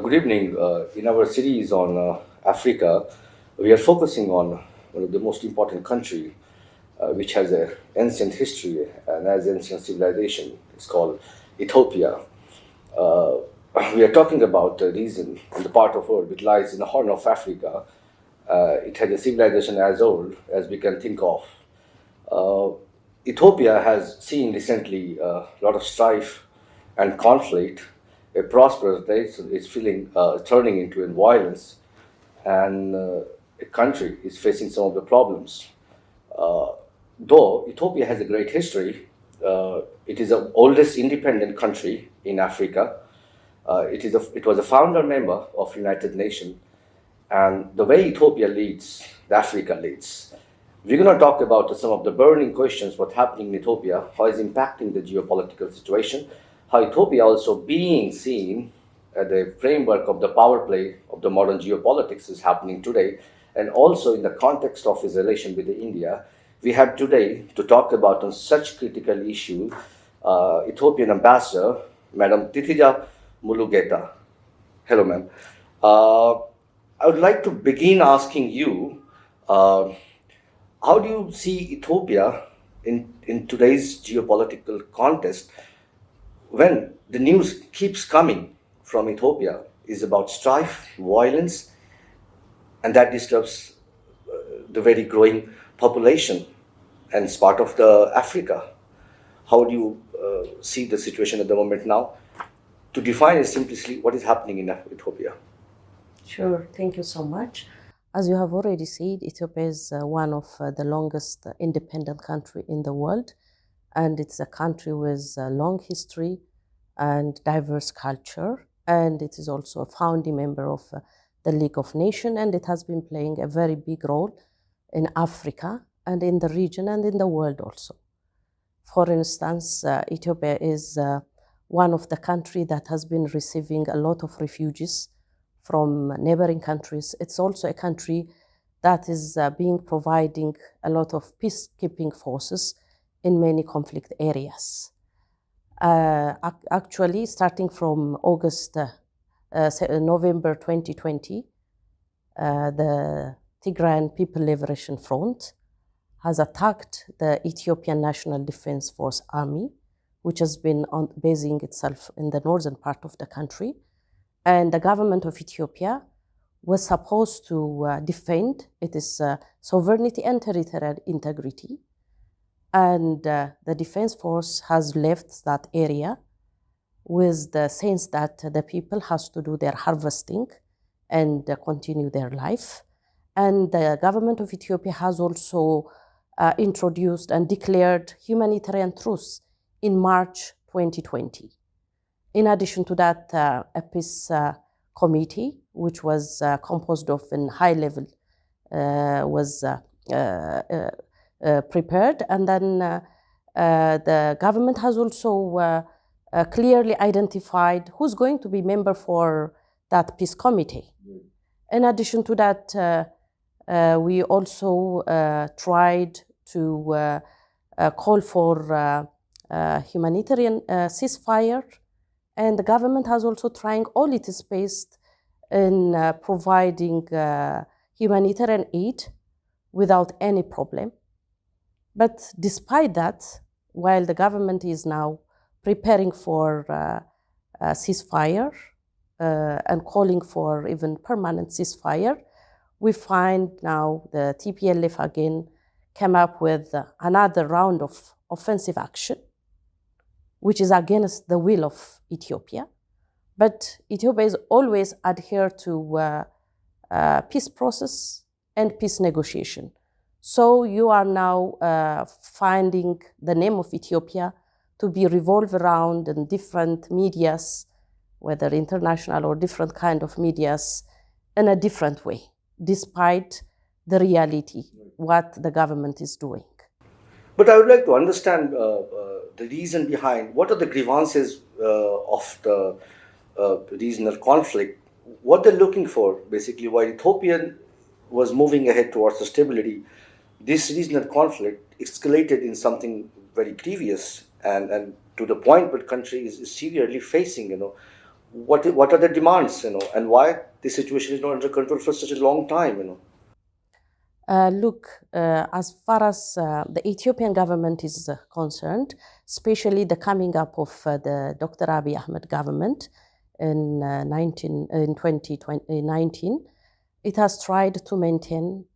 good evening. In our series on Africa, we are focusing on one of the most important country, which has an ancient history and has ancient civilization. It's called Ethiopia. Uh, we are talking about the region in the part of world which lies in the Horn of Africa. It has a civilization as old as we can think of. Uh, Ethiopia has seen recently a lot of strife and conflict. A prosperous nation is feeling turning into a violence, and a country is facing some of the problems. Uh, though Ethiopia has a great history, it is the oldest independent country in Africa. It was a founder member of United Nations, and the way Ethiopia leads, the Africa leads. We're going to talk about some of the burning questions, what's happening in Ethiopia, how it's impacting the geopolitical situation, how Ethiopia also being seen at the framework of the power play of the modern geopolitics is happening today, and also in the context of its relation with India. We have today to talk about on such critical issue, Ethiopian ambassador, Madam Tizita Mulugeta. Hello, ma'am. Uh, I would like to begin asking you, uh, how do you see Ethiopia in today's geopolitical context when the news keeps coming from Ethiopia is about strife, violence, and that disturbs the very growing population and it's part of the Africa. How do you see the situation at the moment now? To define it simply, what is happening in Ethiopia? Sure, thank you so much. As you have already said, Ethiopia is one of the longest independent country in the world, and it's a country with a long history and diverse culture, and it is also a founding member of the League of Nations, and it has been playing a very big role in Africa and in the region and in the world also. For instance, Ethiopia is one of the countries that has been receiving a lot of refugees from neighboring countries. It's also a country that is being providing a lot of peacekeeping forces in many conflict areas. Actually, starting from November 2020, the Tigray People Liberation Front has attacked the Ethiopian National Defense Force Army, which has been basing itself in the northern part of the country. And the government of Ethiopia was supposed to defend its sovereignty and territorial integrity. And the defense force has left that area with the sense that the people has to do their harvesting and continue their life. And the government of Ethiopia has also introduced and declared humanitarian truce in March 2020. In addition to that, a peace committee, which was composed of a high level, was prepared. And then the government has also clearly identified who's going to be member for that peace committee. In addition to that, we also tried to call for humanitarian ceasefire. And the government has also trying all it is based in providing humanitarian aid without any problem. But despite that, while the government is now preparing for a ceasefire and calling for even permanent ceasefire, we find now the TPLF again came up with another round of offensive action, which is against the will of Ethiopia. But Ethiopia is always adhere to peace process and peace negotiation. So you are now finding the name of Ethiopia to be revolved around in different medias, whether international or different kind of medias, in a different way, despite the reality, what the government is doing. But I would like to understand the reason behind what are the grievances of the regional conflict, what they're looking for, basically, while Ethiopia was moving ahead towards the stability, this regional conflict escalated in something very grievous and to the point where the country is severely facing, what are the demands, and why the situation is not under control for such a long time? Look, as far as the Ethiopian government is concerned, especially the coming up of the Dr. Abiy Ahmed government in 2019, it has tried to maintain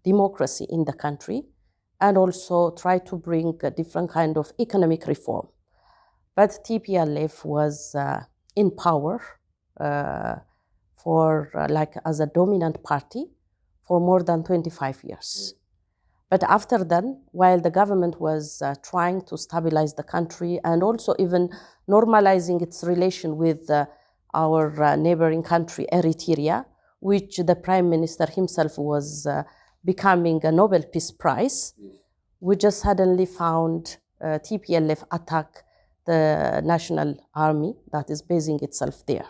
democracy in the country and also try to bring a different kind of economic reform. But TPLF was in power as a dominant party for more than 25 years. But after then, while the government was trying to stabilize the country and also even normalizing its relation with our neighboring country, Eritrea, which the Prime Minister himself was becoming a Nobel Peace Prize, we just suddenly found TPLF attack the national army that is basing itself there.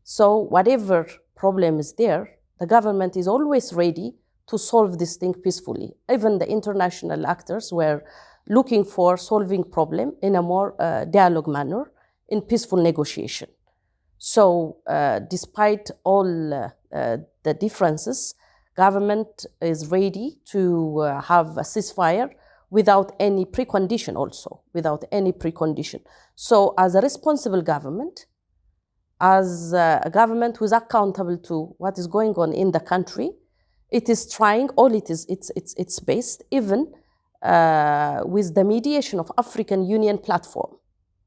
So whatever problem is there, the government is always ready to solve this thing peacefully. Even the international actors were looking for solving problem in a more dialogue manner, in peaceful negotiation. So despite all the differences, government is ready to have a ceasefire without any precondition also, without any precondition. So as a responsible government, as a government who is accountable to what is going on in the country, it is trying, it's based even with the mediation of African Union platform.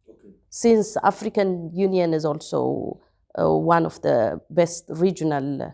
Okay. Since African Union is also one of the best regional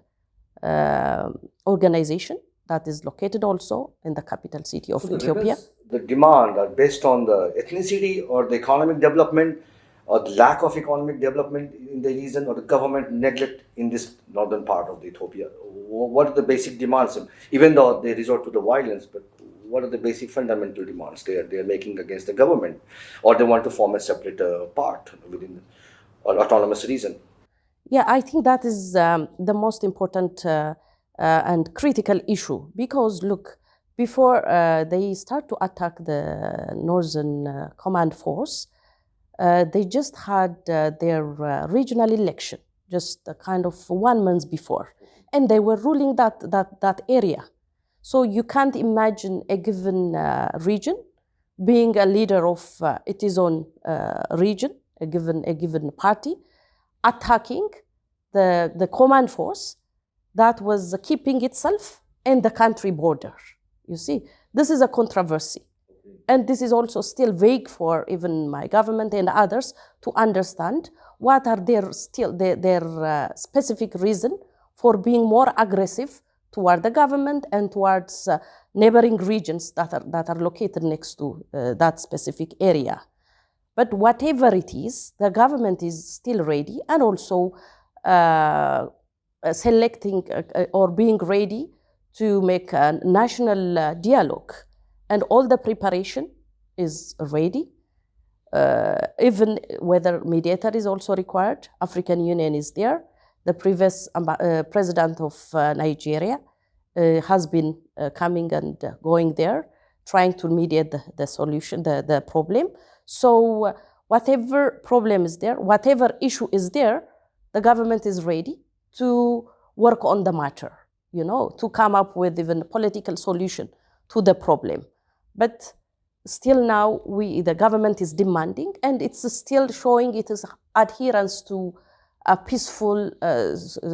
organization that is located also in the capital city of Ethiopia. The demand are based on the ethnicity or the economic development or the lack of economic development in the region or the government neglect in this northern part of Ethiopia. What are the basic demands? Even though they resort to the violence, but what are the basic fundamental demands they are making against the government, or they want to form a separate part within or autonomous region? Yeah, I think that is the most important and critical issue, because look, before they start to attack the Northern Command Force, they just had their regional election just kind of 1 month before, and they were ruling that area. So you can't imagine a given region being a leader of its own region, a given party, attacking the command force that was keeping itself in the country border. You see, this is a controversy. And this is also still vague for even my government and others to understand what are their specific reason for being more aggressive toward the government and towards neighboring regions that are located next to that specific area. But whatever it is, the government is still ready and also selecting or being ready to make a national dialogue. And all the preparation is ready, even whether mediator is also required. African Union is there. The previous president of Nigeria has been coming and going there, trying to mediate the solution, the problem. So whatever problem is there, whatever issue is there, the government is ready to work on the matter, to come up with even a political solution to the problem. But still now, the government is demanding, and it's still showing its adherence to a peaceful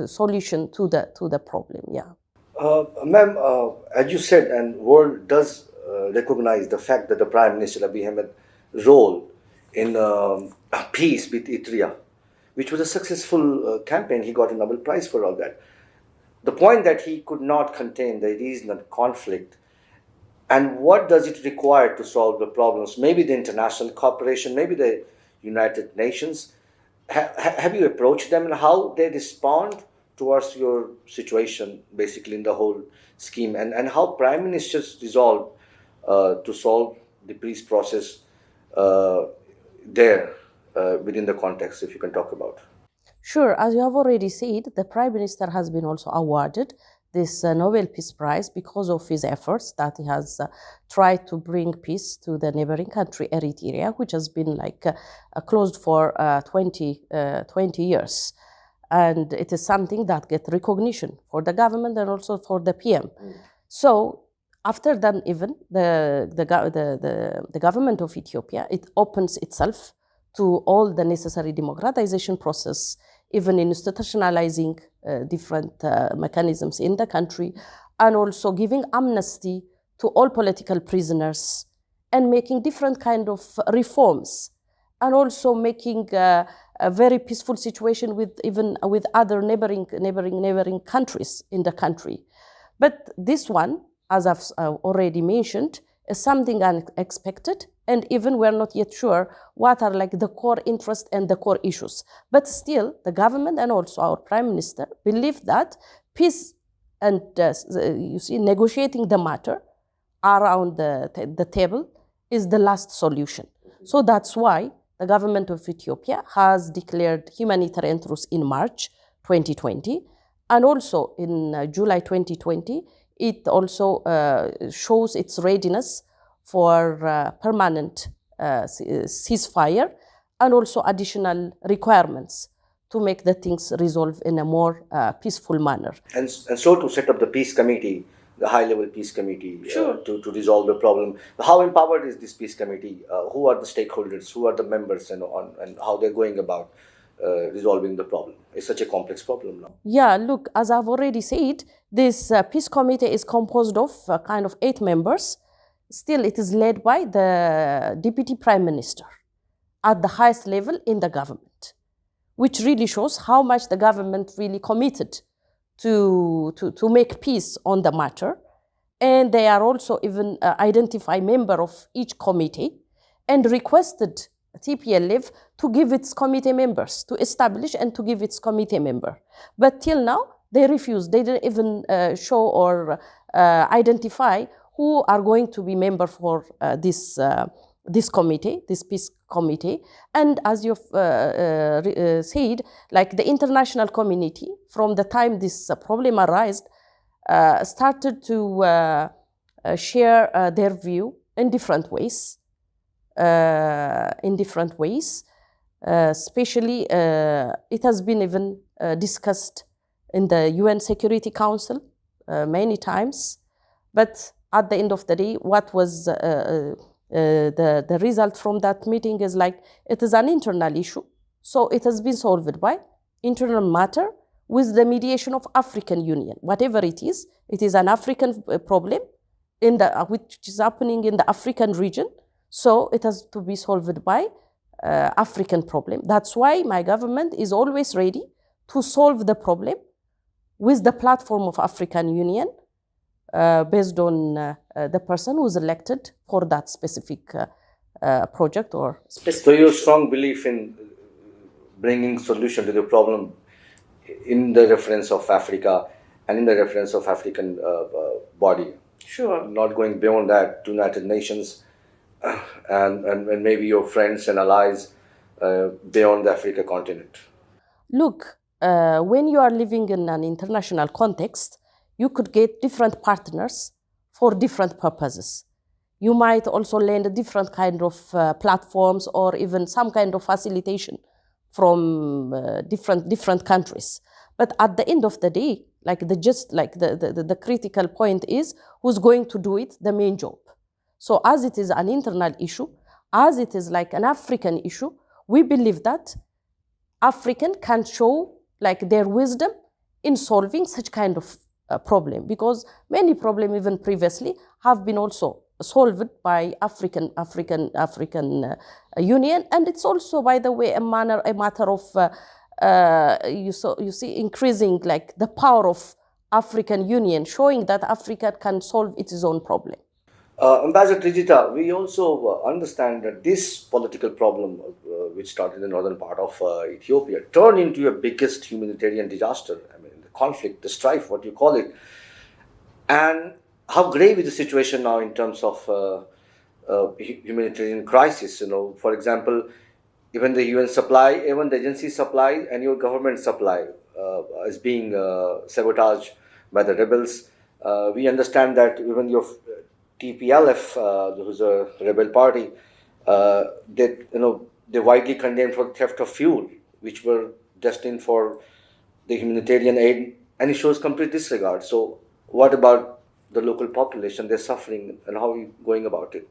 solution to the problem. Yeah. Ma'am, as you said, and world does recognize the fact that the Prime Minister Abiy Ahmed's role in peace with Eritrea, which was a successful campaign. He got a Nobel Prize for all that. The point that he could not contain the regional conflict. And what does it require to solve the problems? Maybe the international cooperation, maybe the United Nations. Have you approached them and how they respond towards your situation, basically in the whole scheme, and how prime ministers resolve to solve the peace process there within the context, if you can talk about? Sure. As you have already said, the Prime Minister has been also awarded this Nobel Peace Prize because of his efforts that he has tried to bring peace to the neighboring country, Eritrea, which has been closed for 20 years. And it is something that gets recognition for the government and also for the PM. So after that, even the government of Ethiopia, it opens itself to all the necessary democratization process, even institutionalizing different mechanisms in the country, and also giving amnesty to all political prisoners, and making different kind of reforms, and also making a very peaceful situation with other neighboring countries in the country. But this one, as I've already mentioned, is something unexpected, and even we're not yet sure what are the core interests and the core issues. But still, the government and also our prime minister believe that peace and negotiating the matter around the table is the last solution. So that's why the government of Ethiopia has declared humanitarian truce in March 2020, and also in July 2020, it also shows its readiness for permanent ceasefire, and also additional requirements to make the things resolve in a more peaceful manner. And so to set up the peace committee, the high-level peace committee, Sure. to resolve the problem. How empowered is this peace committee? Who are the stakeholders? Who are the members, and how they're going about resolving the problem? It's such a complex problem now. Yeah, look, as I've already said, this peace committee is composed of kind of 8 members. Still, it is led by the deputy prime minister at the highest level in the government, which really shows how much the government really committed to make peace on the matter. And they are also even identify member of each committee, and requested TPLF to give its committee members, to establish and to give its committee member. But till now, they refused. They didn't even show or identify who are going to be member for this committee, this peace committee. And as you've said, the international community, from the time this problem arose, started to share their view in different ways. Especially, it has been even discussed in the UN Security Council many times. But at the end of the day, what was the result from that meeting is it is an internal issue. So it has been solved by internal matter with the mediation of African Union. Whatever it is an African problem which is happening in the African region. So it has to be solved by African problem. That's why my government is always ready to solve the problem with the platform of African Union, based on the person who's elected for that specific project or specific. So your strong belief in bringing solution to the problem in the reference of Africa and in the reference of African body. Sure. Not going beyond that to United Nations and maybe your friends and allies beyond the Africa continent. Look, when you are living in an international context, you could get different partners for different purposes. You might also lend different kind of platforms or even some kind of facilitation from different countries. But at the end of the day, the critical point is who's going to do it, the main job. So as it is an internal issue, as it is an African issue, we believe that African can show their wisdom in solving such kind of problem, because many problems even previously have been also solved by African Union, and it's also, by the way, a matter of you see increasing the power of African Union, showing that Africa can solve its own problem. Ambassador Tizita, we also understand that this political problem, which started in the northern part of Ethiopia, turned into a biggest humanitarian disaster. I mean, the conflict, the strife, what you call it. And how grave is the situation now in terms of humanitarian crisis? For example, even the UN supply, even the agency supply, and your government supply is being sabotaged by the rebels. We understand that even your TPLF, who's a rebel party, they widely condemned for theft of fuel, which were destined for the humanitarian aid, and it shows complete disregard. So, what about the local population? They're suffering, and how are you going about it?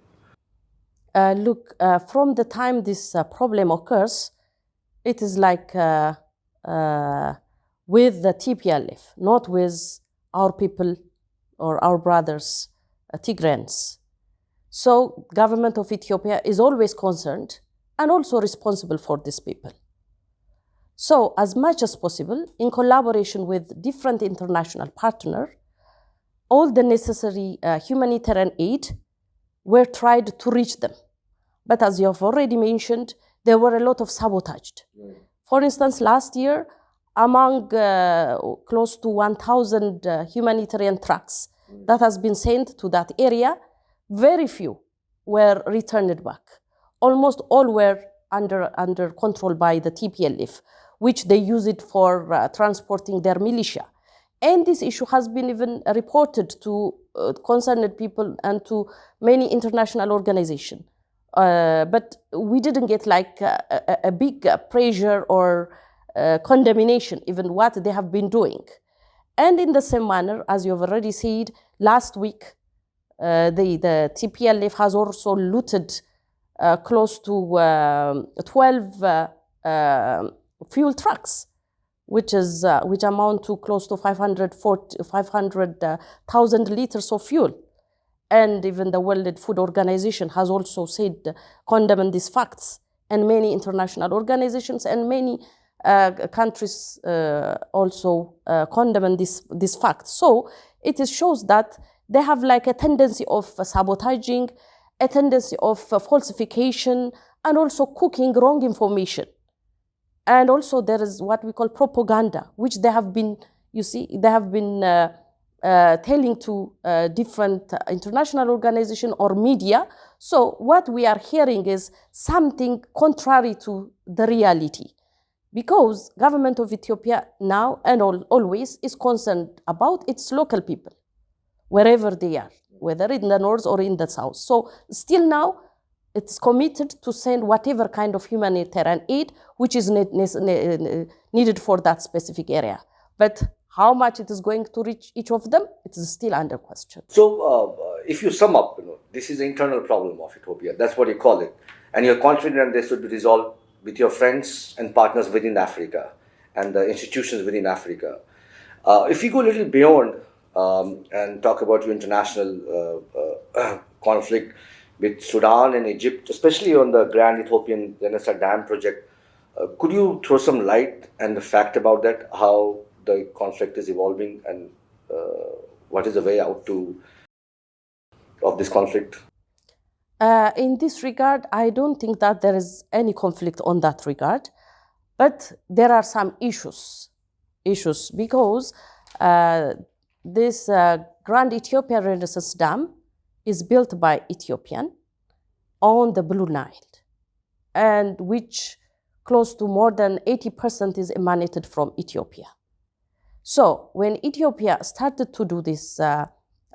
Look, from the time this problem occurs, it is like with the TPLF, not with our people or our brothers, Tigrayans. So, government of Ethiopia is always concerned and also responsible for these people. So, as much as possible, in collaboration with different international partners, all the necessary humanitarian aid were tried to reach them. But as you have already mentioned, there were a lot of sabotage. Right. For instance, last year, among close to 1,000 humanitarian trucks that has been sent to that area, very few were returned back. Almost all were under control by the TPLF, which they use it for transporting their militia. And this issue has been even reported to concerned people and to many international organizations. But we didn't get like a big pressure or condemnation, even what they have been doing. And in the same manner, as you have already said, last week, the TPLF has also looted close to 12 fuel trucks, which amount to close to 500,000 liters of fuel. And even the World Food Organization has also said, condemned these facts. And many international organizations and many countries also condemn this fact. So it shows that they have like a tendency of sabotaging, a tendency of falsification, and also cooking wrong information. And also there is what we call propaganda, which they have been, telling to different international organizations or media. So what we are hearing is something contrary to the reality. Because government of Ethiopia now and always is concerned about its local people, wherever they are, whether in the north or in the south. So still now, it's committed to send whatever kind of humanitarian aid which is needed for that specific area. But how much it is going to reach each of them, it is still under question. So, if you sum up, this is an internal problem of Ethiopia. That's what you call it, and you're confident this will be resolved with your friends and partners within Africa and the institutions within Africa. If you go a little beyond and talk about your international conflict with Sudan and Egypt, especially on the Grand Ethiopian Genocide Dam project, could you throw some light and the fact about that, how the conflict is evolving and what is the way out of this conflict? In this regard, I don't think that there is any conflict on that regard, but there are some issues because this Grand Ethiopian Renaissance Dam is built by Ethiopian on the Blue Nile, and which close to more than 80% is emanated from Ethiopia. So when Ethiopia started to do this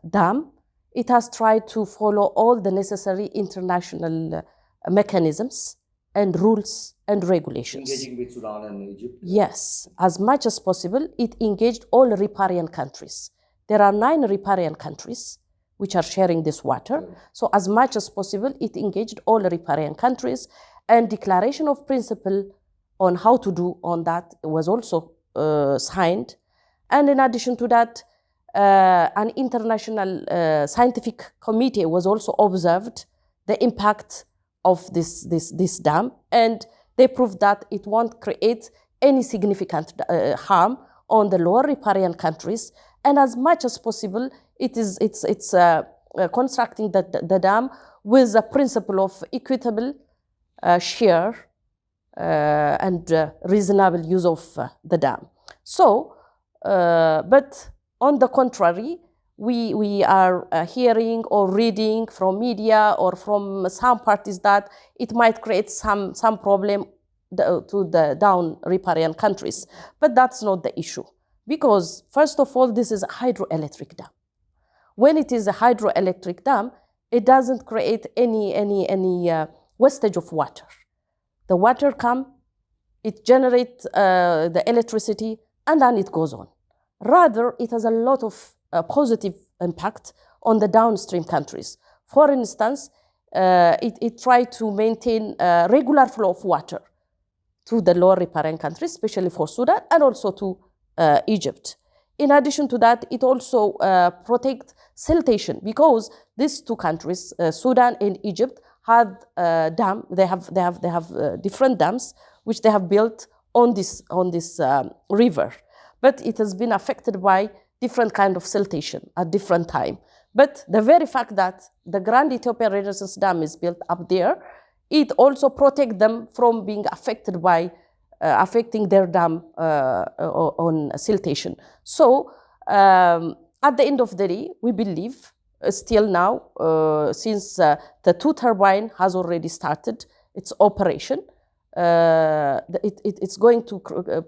dam, it has tried to follow all the necessary international mechanisms and rules and regulations. Engaging with Sudan and Egypt? Yes, as much as possible, it engaged all riparian countries. There are 9 riparian countries which are sharing this water. Yeah. So as much as possible, it engaged all riparian countries, and declaration of principle on how to do on that was also signed. And in addition to that, an international scientific committee was also observed the impact of this dam, and they proved that it won't create any significant harm on the lower riparian countries. And as much as possible, it's constructing the dam with a principle of equitable share and reasonable use of the dam. So, but on the contrary, we are hearing or reading from media or from some parties that it might create some problem to the down riparian countries. But that's not the issue. Because, first of all, this is a hydroelectric dam. When it is a hydroelectric dam, it doesn't create any wastage of water. The water comes, it generates the electricity, and then it goes on. Rather, it has a lot of positive impact on the downstream countries. For instance, it tried to maintain a regular flow of water to the lower riparian countries, especially for Sudan, and also to Egypt. In addition to that, it also protects siltation, because these two countries, Sudan and Egypt, had dam. They have different dams which they have built on this river, but it has been affected by different kind of siltation at different time. But the very fact that the Grand Ethiopian Renaissance Dam is built up there, it also protects them from being affected by affecting their dam on siltation. So at the end of the day, we believe still now, since the two turbine has already started its operation, it's going to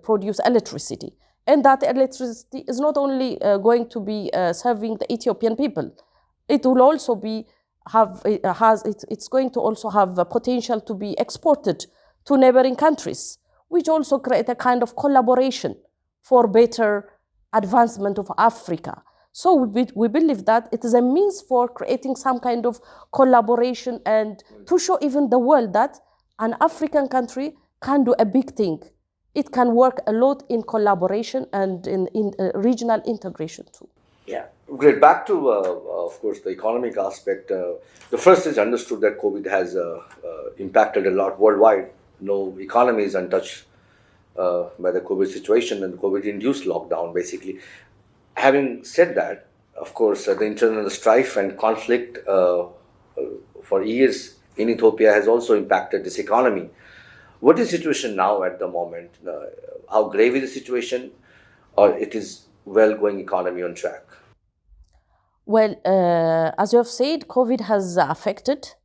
produce electricity. And that electricity is not only going to be serving the Ethiopian people, it will also be it's going to also have the potential to be exported to neighboring countries, which also create a kind of collaboration for better advancement of Africa. So we believe that it is a means for creating some kind of collaboration and to show even the world that an African country can do a big thing. It can work a lot in collaboration and in regional integration too. Yeah, great. Back to, of course, the economic aspect. The first is understood that COVID has impacted a lot worldwide. No economy is untouched by the COVID situation and COVID-induced lockdown, basically. Having said that, of course, the internal strife and conflict for years in Ethiopia has also impacted this economy. What is the situation now at the moment? How grave is the situation, or it is well-going economy on track? Well, as you have said, COVID has affected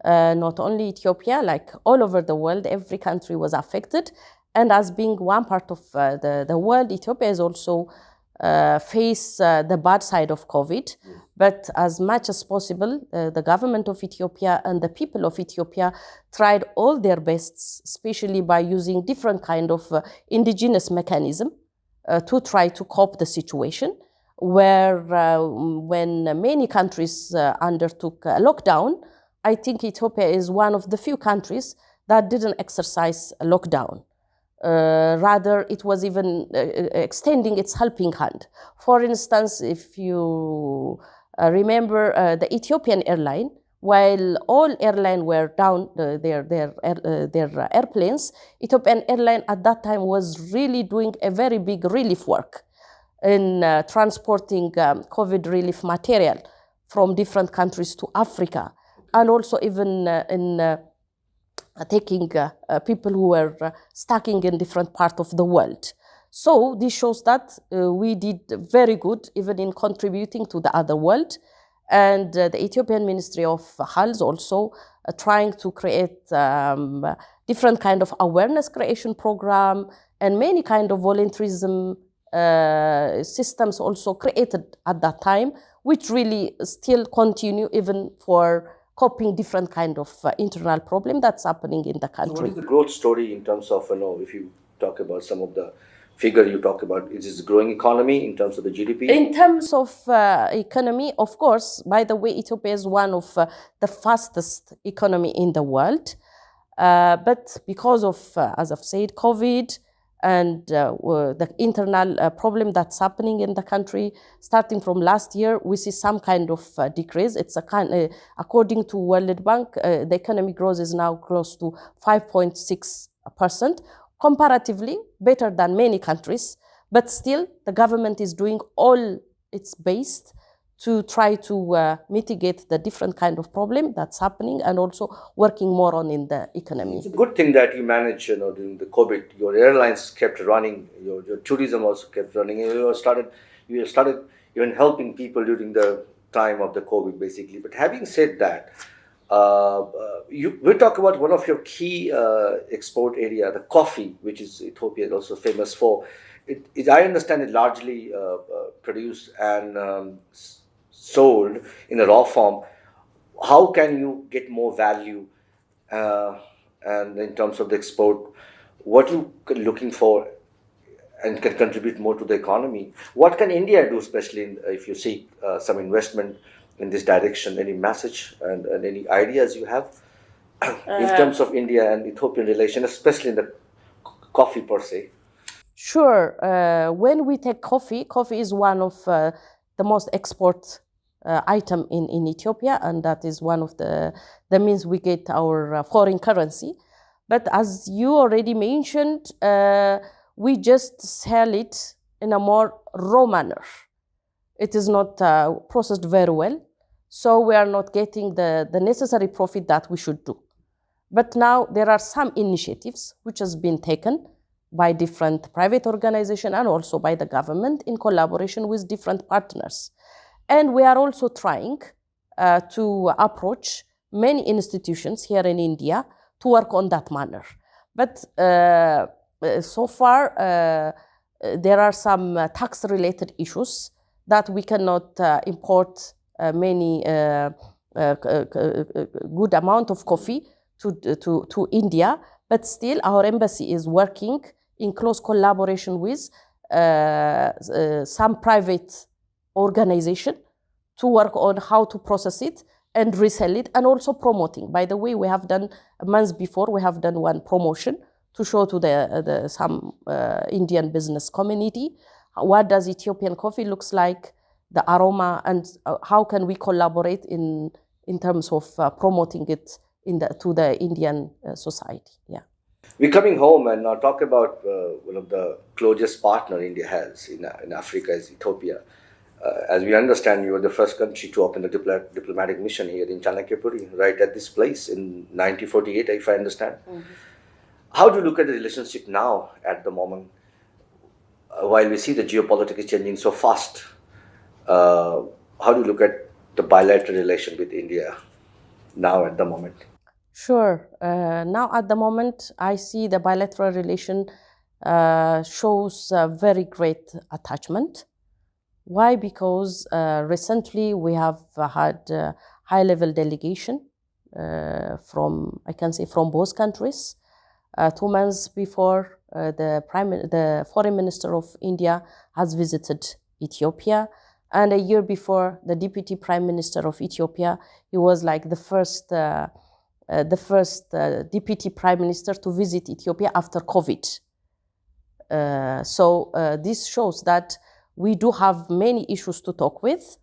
not only Ethiopia, like all over the world, every country was affected. And as being one part of the world, Ethiopia is also face the bad side of COVID. Yes. But as much as possible, the government of Ethiopia and the people of Ethiopia tried all their best, especially by using different kind of indigenous mechanism to try to cope the situation, where when many countries undertook a lockdown, I think Ethiopia is one of the few countries that didn't exercise a lockdown. Rather, it was even extending its helping hand. For instance, if you remember the Ethiopian airline, while all airlines were down their airplanes, Ethiopian airline at that time was really doing a very big relief work in transporting COVID relief material from different countries to Africa, and also even in taking people who were stuck in different parts of the world. So this shows that we did very good, even in contributing to the other world. And the Ethiopian Ministry of Health also trying to create different kind of awareness creation program, and many kind of volunteerism systems also created at that time, which really still continue even for coping different kind of internal problem that's happening in the country. So what is the growth story in terms of, if you talk about some of the figure you talk about, is this growing economy in terms of the GDP? In terms of economy, of course, by the way, Ethiopia is one of the fastest economy in the world. But because of, as I've said, COVID, and the internal problem that's happening in the country, starting from last year, we see some kind of decrease. It's a kind, according to World Bank, the economic growth is now close to 5.6%, comparatively better than many countries. But still, the government is doing all its best to try to mitigate the different kind of problem that's happening, and also working more on in the economy. It's a good thing that you managed, during the COVID, your airlines kept running, your tourism also kept running, and you started even helping people during the time of the COVID, basically. But having said that, we talk about one of your key export area, the coffee, which is Ethiopia is also famous for. I understand it largely produced and sold in a raw form. How can you get more value, uh, and in terms of the export, what you looking for and can contribute more to the economy? What can India do, especially if you seek some investment in this direction? Any message and any ideas you have in terms of India and Ethiopian relation, especially in the coffee per se? Sure. When we take coffee, coffee is one of the most export item in Ethiopia, and that is one of the means we get our foreign currency. But as you already mentioned, we just sell it in a more raw manner. It is not processed very well, so we are not getting the necessary profit that we should do. But now there are some initiatives which has been taken by different private organizations and also by the government in collaboration with different partners. And we are also trying to approach many institutions here in India to work on that manner. But so far, there are some tax-related issues that we cannot import many good amount of coffee to India, but still our embassy is working in close collaboration with some private organization to work on how to process it and resell it and also promoting. By the way, we have done months before, we have done one promotion to show to some Indian business community what does Ethiopian coffee looks like, the aroma, and how can we collaborate in terms of promoting it to the Indian society. Yeah. We're coming home and now talk about one of the closest partner India has in Africa is Ethiopia. As we understand, you were the first country to open a diplomatic mission here in Chanakyapuri, right at this place in 1948, if I understand. Mm-hmm. How do you look at the relationship now at the moment? While we see the geopolitics changing so fast, how do you look at the bilateral relation with India now at the moment? Sure. Now at the moment, I see the bilateral relation shows very great attachment. Why? Because recently we have had high-level delegation from, I can say, from both countries. 2 months before, the foreign minister of India has visited Ethiopia, and a year before, the deputy prime minister of Ethiopia, he was like the first deputy prime minister to visit Ethiopia after COVID. So this shows that we do have many issues to talk with,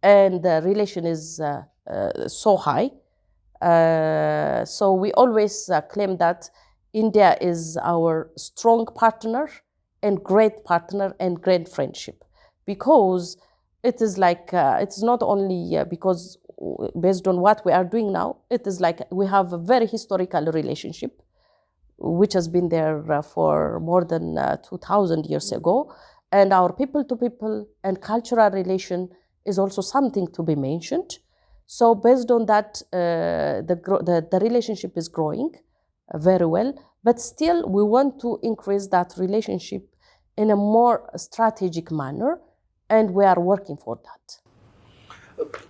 and the relation is so high. So we always claim that India is our strong partner and great friendship, because it is like it's not only because based on what we are doing now, it is like we have a very historical relationship which has been there for more than 2,000 years ago, and our people-to-people and cultural relation is also something to be mentioned. So based on that, the relationship is growing very well, but still we want to increase that relationship in a more strategic manner, and we are working for that.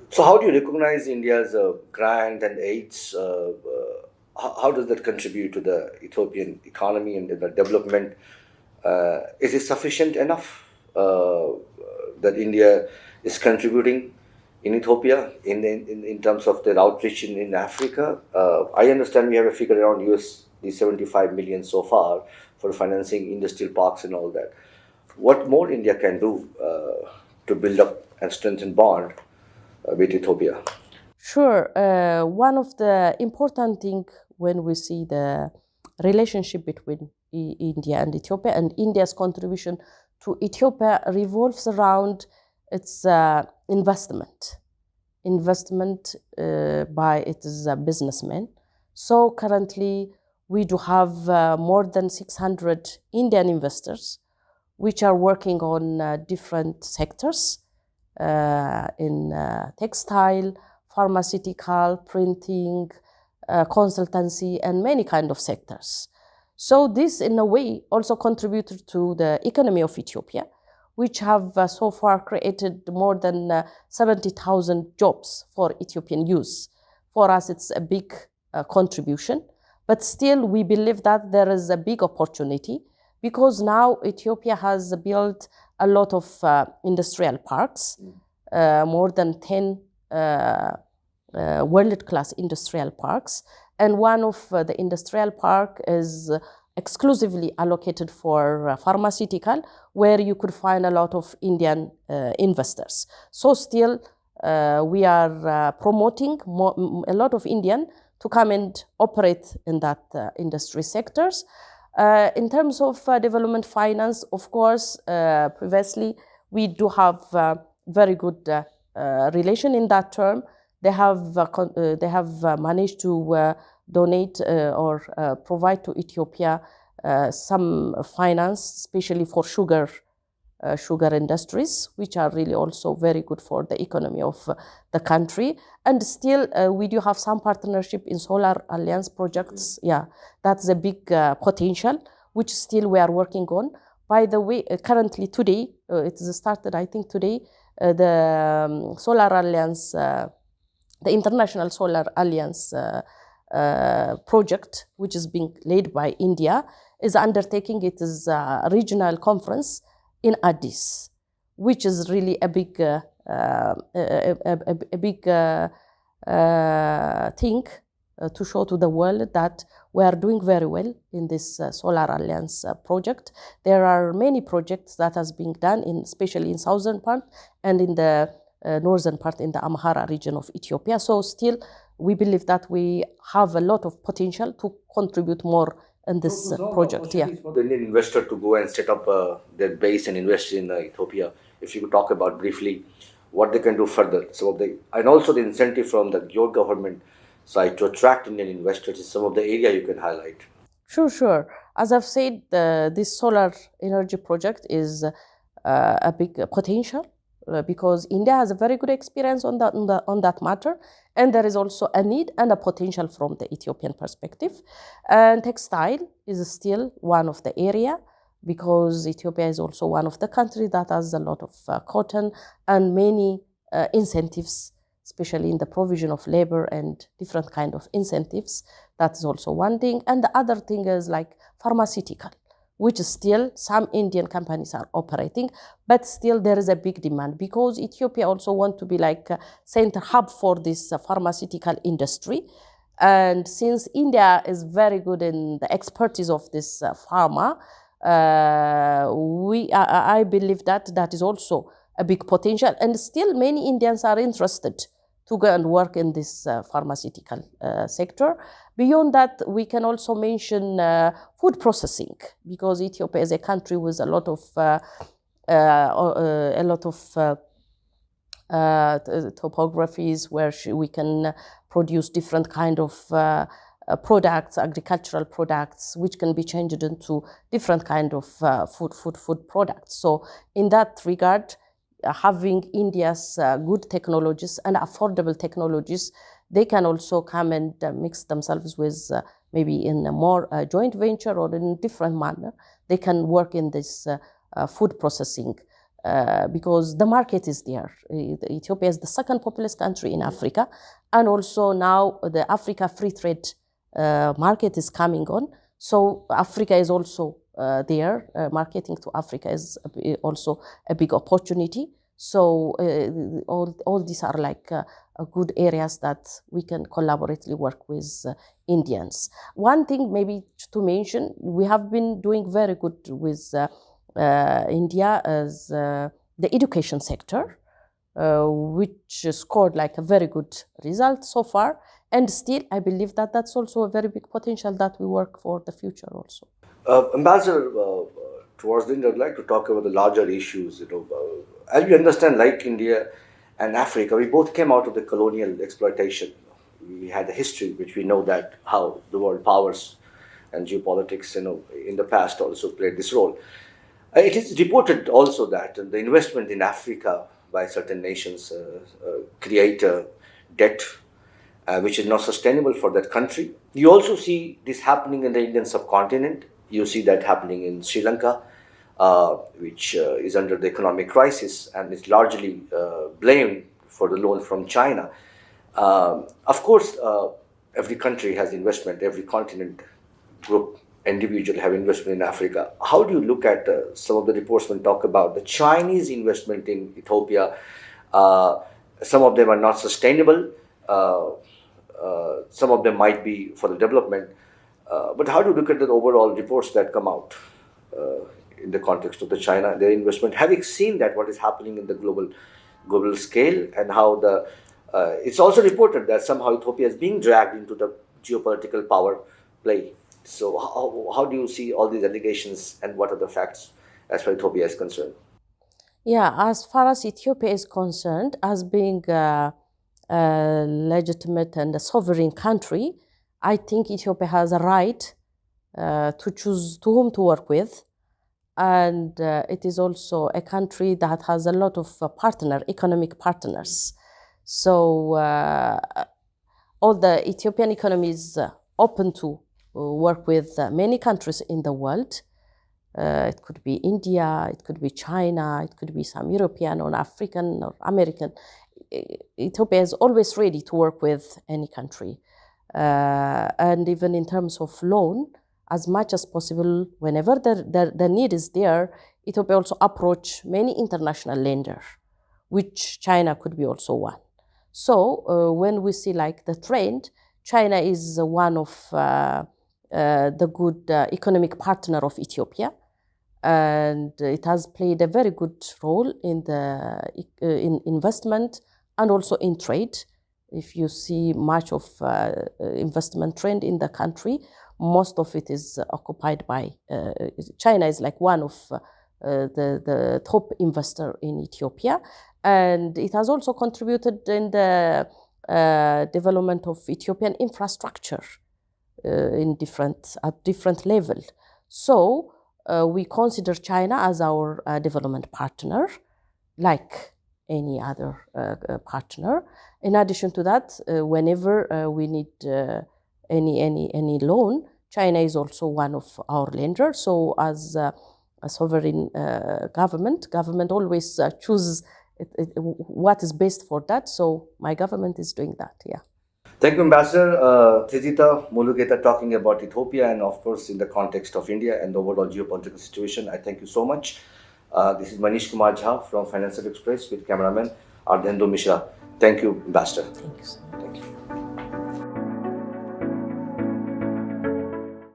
So how do you recognize India's grant and aids? How does that contribute to the Ethiopian economy and the development? Is it sufficient enough that India is contributing in Ethiopia in terms of their outreach in Africa? I understand we have a figure around $75 million so far for financing industrial parks and all that. What more India can do to build up and strengthen bond with Ethiopia? Sure. One of the important things when we see the relationship between India and India's contribution to Ethiopia revolves around its investment by its businessmen. So currently we do have more than 600 Indian investors which are working on different sectors in textile, pharmaceutical, printing, consultancy, and many kind of sectors. So this, in a way, also contributed to the economy of Ethiopia, which have so far created more than 70,000 jobs for Ethiopian youth. For us, it's a big contribution, but still we believe that there is a big opportunity because now Ethiopia has built a lot of industrial parks, more than 10 world-class industrial parks. And one of the industrial park is exclusively allocated for pharmaceutical, where you could find a lot of Indian investors. So still, we are promoting a lot of Indian to come and operate in that industry sectors. In terms of development finance, of course, previously we do have very good relation in that term. They have managed to donate or provide to Ethiopia some finance, especially for sugar industries, which are really also very good for the economy of the country. And still, we do have some partnership in Solar Alliance projects. Yeah, that's a big potential, which still we are working on. By the way, currently today, it is started, I think today, the Solar Alliance, the International Solar Alliance project, which is being led by India, is undertaking. It is a regional conference in Addis, which is really a big thing to show to the world that we are doing very well in this Solar Alliance project. There are many projects that has been done, especially in southern part and in the northern part in the Amhara region of Ethiopia. So still, we believe that we have a lot of potential to contribute more in this project. Yeah. For the Indian investor to go and set up their base and invest in Ethiopia, if you could talk about briefly what they can do further. And also the incentive from your government side to attract Indian investors is some of the area you can highlight. Sure. As I've said, this solar energy project is a big potential because India has a very good experience on that matter, and there is also a need and a potential from the Ethiopian perspective. And textile is still one of the area because Ethiopia is also one of the countries that has a lot of cotton and many incentives, especially in the provision of labor and different kind of incentives. That is also one thing. And the other thing is like pharmaceutical, which still some Indian companies are operating, but still there is a big demand because Ethiopia also want to be like a center hub for this pharmaceutical industry. And since India is very good in the expertise of this pharma, I believe that is also a big potential. And still many Indians are interested to go and work in this pharmaceutical sector. Beyond that, we can also mention food processing because Ethiopia is a country with a lot of topographies where we can produce different kind of products, agricultural products, which can be changed into different kind of food products. So in that regard, having India's good technologies and affordable technologies, they can also come and mix themselves with maybe in a more joint venture or in a different manner. They can work in this food processing because the market is there. Ethiopia is the second populous country in Africa, and also now the Africa free trade market is coming on. So Africa is also there. Marketing to Africa is also a big opportunity. So all these are like good areas that we can collaboratively work with Indians. One thing maybe to mention, we have been doing very good with India as the education sector, which scored like a very good result so far. And still, I believe that that's also a very big potential that we work for the future also. Ambassador, towards the end, I'd like to talk about the larger issues. As we understand, like India and Africa, we both came out of the colonial exploitation. We had a history, which we know that how the world powers and geopolitics, in the past also played this role. It is reported also that the investment in Africa by certain nations create a debt which is not sustainable for that country. You also see this happening in the Indian subcontinent. You see that happening in Sri Lanka, which is under the economic crisis and is largely blamed for the loan from China. Of course, every country has investment, every continent, group, individual have investment in Africa. How do you look at some of the reports when talk about the Chinese investment in Ethiopia? Some of them are not sustainable. Some of them might be for the development. But how do you look at the overall reports that come out in the context of the China, their investment? Having seen that, what is happening in the global scale, and how the it's also reported that somehow Ethiopia is being dragged into the geopolitical power play. So how do you see all these allegations, and what are the facts as far as Ethiopia is concerned? Yeah, as far as Ethiopia is concerned, as being a legitimate and a sovereign country, I think Ethiopia has a right to choose to whom to work with. And it is also a country that has a lot of economic partners. So all the Ethiopian economy is open to work with many countries in the world. It could be India, it could be China, it could be some European or African or American. Ethiopia is always ready to work with any country. And even in terms of loan, as much as possible, whenever the need is there, Ethiopia also approach many international lenders, which China could be also one. So when we see like the trend, China is one of the good economic partner of Ethiopia, and it has played a very good role in the in investment and also in trade. If you see much of investment trend in the country, most of it is occupied by China. Is like one of the top investor in Ethiopia, and it has also contributed in the development of Ethiopian infrastructure at different level. So we consider China as our development partner, like any other partner. In addition to that, whenever we need any loan, China is also one of our lenders. So as a sovereign government always chooses what is best for that. So my government is doing that, yeah. Thank you, Ambassador Tizita Mulugeta, talking about Ethiopia and, of course, in the context of India and the overall geopolitical situation. I thank you so much. This is Manish Kumar from Financial Express with cameraman Ardhendo Mishra. Thank you, Ambassador. Thank you so much. Thank you.